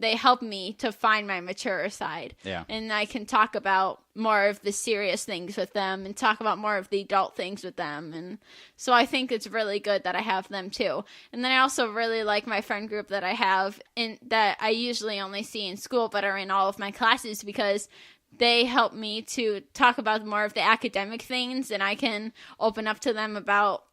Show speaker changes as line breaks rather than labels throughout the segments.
they help me to find my mature side.
Yeah.
And I can talk about more of the serious things with them and talk about more of the adult things with them. And so I think it's really good that I have them too. And then I also really like my friend group that I have in that I usually only see in school but are in all of my classes, because they help me to talk about more of the academic things, and I can open up to them about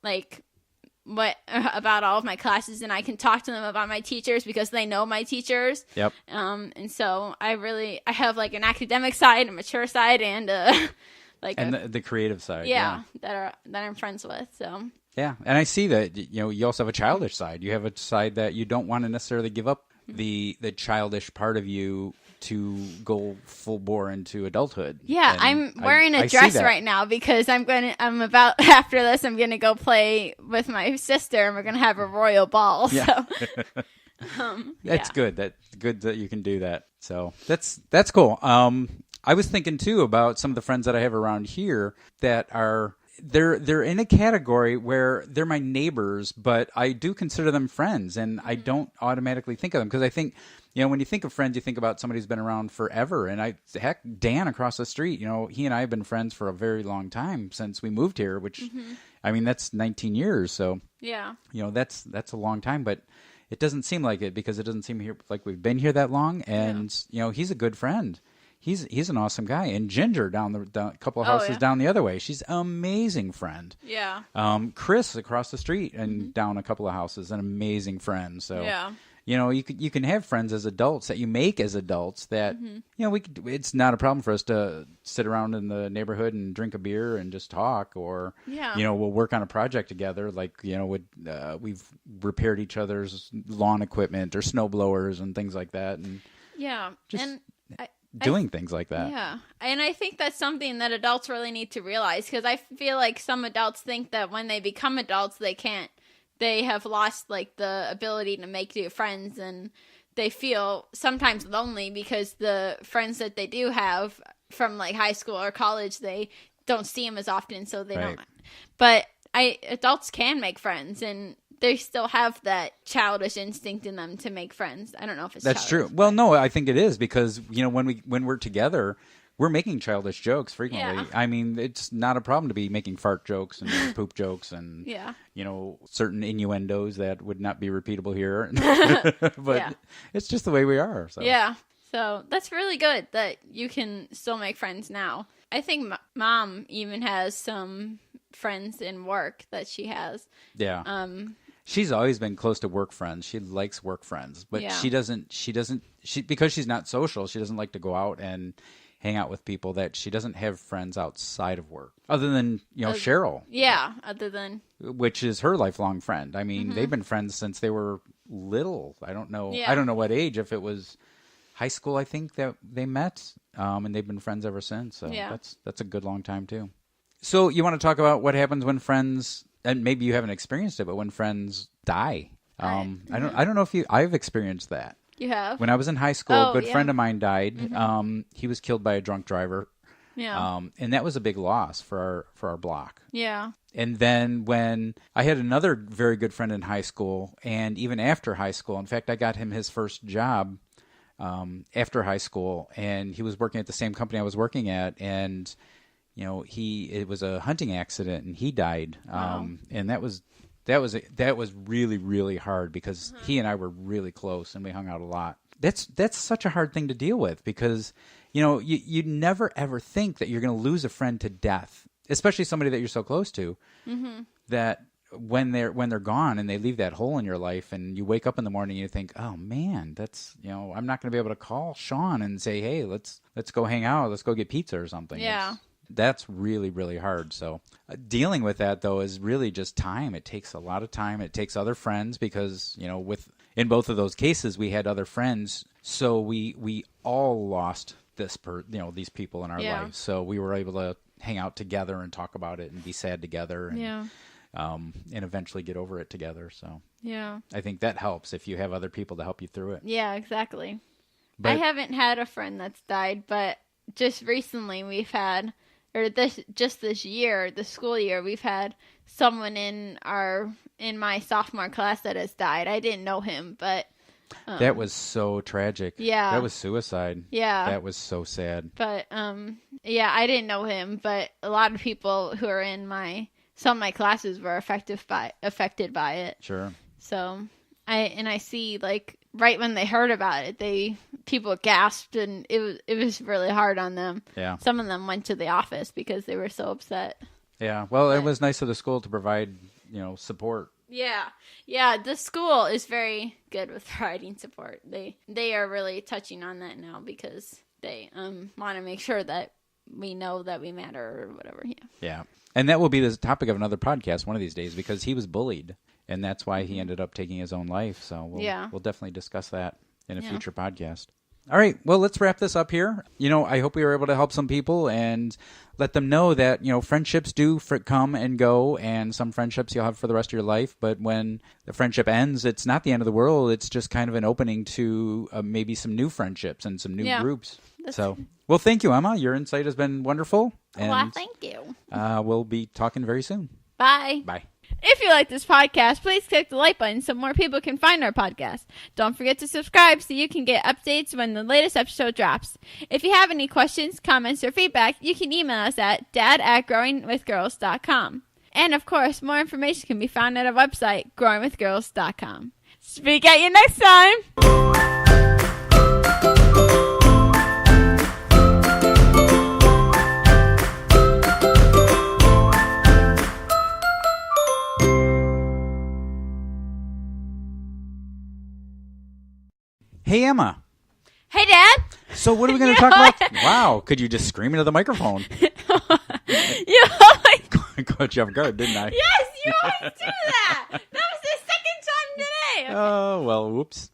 about all of my classes, and I can talk to them about my teachers because they know my teachers.
Yep.
And so I have like an academic side, a mature side, and
the creative side.
Yeah, that I'm friends with. So
yeah, and I see that you also have a childish side. You have a side that you don't want to necessarily give up the childish part of you to go full bore into adulthood.
Yeah,
and
I'm wearing a dress right now because after this I'm going to go play with my sister, and we're going to have a royal ball.
Yeah.
So
that's good. That's good that you can do that. So that's cool. I was thinking too about some of the friends that I have around here that are they're in a category where they're my neighbors, but I do consider them friends, and I don't automatically think of them because I think, when you think of friends, you think about somebody who's been around forever. And Dan across the street, he and I have been friends for a very long time since we moved here, which, I mean, that's 19 years. So,
yeah,
that's a long time, but it doesn't seem like it because it doesn't seem like we've been here that long. And, he's a good friend. He's an awesome guy. And Ginger down the couple of houses down the other way, she's an amazing friend.
Yeah.
Chris across the street and down a couple of houses, an amazing friend. So
yeah.
You can have friends as adults that you make as adults that it's not a problem for us to sit around in the neighborhood and drink a beer and just talk, or we'll work on a project together. Like we've repaired each other's lawn equipment or snow blowers and things like that, and doing things like that.
Yeah. And I think that's something that adults really need to realize, because I feel like some adults think that when they become adults, they have lost like the ability to make new friends, and they feel sometimes lonely because the friends that they do have from like high school or college, they don't see them as often, so they don't. But adults can make friends, and they still have that childish instinct in them to make friends. I don't know if it's
that's true. Well, no, I think it is, because when we're together, we're making childish jokes frequently.
Yeah.
I mean, it's not a problem to be making fart jokes and poop jokes and certain innuendos that would not be repeatable here. But it's just the way we are. So.
Yeah. So that's really good that you can still make friends now. I think Mom even has some friends in work that she has.
Yeah. She's always been close to work friends. She likes work friends, but she doesn't because she's not social, she doesn't like to go out and hang out with people. That she doesn't have friends outside of work other than, Cheryl.
Yeah. Other than,
which is her lifelong friend. I mean, they've been friends since they were little. I don't know. I don't know what age, if it was high school, I think that they met, and they've been friends ever since. So that's a good long time too. So you want to talk about what happens when friends, and maybe you haven't experienced it, but when friends die. I don't know if I've experienced that.
You have?
When I was in high school, a good friend of mine died. He was killed by a drunk driver.
Yeah.
And that was a big loss for our block.
Yeah.
And then when I had another very good friend in high school, and even after high school, in fact, I got him his first job after high school, and he was working at the same company I was working at, and it was a hunting accident, and he died. And that was really, really hard, because he and I were really close, and we hung out a lot. That's such a hard thing to deal with, because you never ever think that you're going to lose a friend to death, especially somebody that you're so close to. That when they're gone and they leave that hole in your life, and you wake up in the morning and you think, oh man, that's I'm not going to be able to call Sean and say, hey, let's go hang out, let's go get pizza or something.
Yeah.
That's really, really hard. So dealing with that, though, is really just time. It takes a lot of time. It takes other friends, because, in both of those cases, we had other friends. So we all lost these people in our lives. So we were able to hang out together and talk about it and be sad together and eventually get over it together. So I think that helps if you have other people to help you through it.
Yeah, exactly.
But I
haven't had a friend that's died, but just recently we've had... this year, the school year, we've had someone in my sophomore class that has died. I didn't know him, but
That was so tragic.
Yeah.
That was suicide.
Yeah.
That was so sad.
But, yeah, I didn't know him, but a lot of people who are in some of my classes were affected by it.
Sure.
So I see, like, right when they heard about it, people gasped, and it was really hard on them.
Yeah.
Some of them went to the office because they were so upset.
Yeah. Well, it was nice of the school to provide, support.
Yeah, the school is very good with providing support. They are really touching on that now because they want to make sure that we know that we matter or whatever.
Yeah. And that will be the topic of another podcast one of these days, because he was bullied, and that's why he ended up taking his own life. So we'll definitely discuss that in a future podcast. All right, well, let's wrap this up here. I hope we were able to help some people and let them know that, friendships do come and go, and some friendships you'll have for the rest of your life. But when the friendship ends, it's not the end of the world. It's just kind of an opening to maybe some new friendships and some new groups. Well, thank you, Emma. Your insight has been wonderful. And,
well, thank you.
We'll be talking very soon.
Bye.
Bye.
If you like this podcast, please click the like button so more people can find our podcast. Don't forget to subscribe so you can get updates when the latest episode drops. If you have any questions, comments, or feedback, you can email us at dad@growingwithgirls.com. And of course, more information can be found at our website, growingwithgirls.com. Speak at you next time!
Hey, Emma.
Hey, Dad.
So what are we going to talk about? Wow. Could you just scream into the microphone?
You always...
Caught you off guard, didn't I?
Yes, you always do that. That was the second time today. Okay.
Oh, well, whoops.